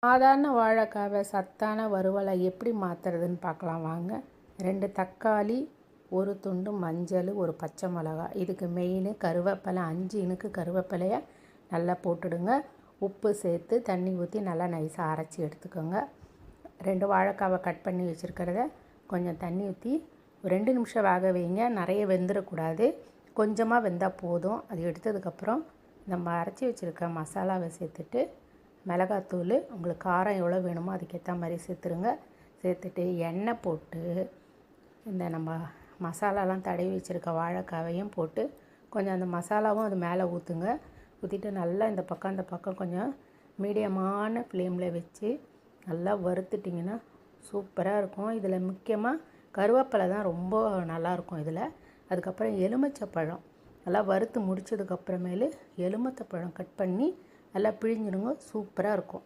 சாதாரண வாழைக்காவை சத்தான வறுவலை எப்படி மாற்றுறதுன்னு பார்க்கலாம் வாங்க. 2 தக்காளி, 1 துண்டு மஞ்சள், 1 பச்சை மிளகாய். இதுக்கு மெயின் கருவேப்பிலை. 5 இனுக்கு கருவேப்பிலையை நல்லா போட்டுடுங்க. உப்பு சேர்த்து தண்ணி ஊற்றி நல்லா நைஸாக அரைச்சி எடுத்துக்கோங்க. 2 வாழைக்காவை கட் பண்ணி வச்சுருக்கிறத கொஞ்சம் தண்ணி ஊற்றி 2 நிமிஷம் வேக வைங்க. நிறைய வெந்துடக்கூடாது, கொஞ்சமாக வெந்தால் போதும். அது எடுத்ததுக்கப்புறம் நம்ம அரைச்சி வச்சுருக்க மசாலாவை சேர்த்துட்டு மிளகாத்தூள் உங்களுக்கு காரம் எவ்வளோ வேணுமோ அதுக்கேற்ற மாதிரி சேர்த்துட்டு எண்ணெய் போட்டு இந்த நம்ம மசாலாலாம் தடவி வச்சுருக்க வாழைக்காவையும் போட்டு கொஞ்சம் அந்த மசாலாவும் அது மேலே ஊற்றுங்க. ஊற்றிட்டு நல்லா இந்த பக்கம் அந்த பக்கம் கொஞ்சம் மீடியமான ஃப்ளேமில் வச்சு நல்லா வறுத்துட்டிங்கன்னா சூப்பராக இருக்கும். இதில் முக்கியமாக கருவேப்பிலை தான் ரொம்ப நல்லாயிருக்கும் இதில். அதுக்கப்புறம் எலுமிச்சைப்பழம் நல்லா வறுத்து முடித்ததுக்கப்புறமேலு எலுமிச்சைப்பழம் கட் பண்ணி நல்லா பிழிஞ்சிடுங்க. சூப்பராக இருக்கும்.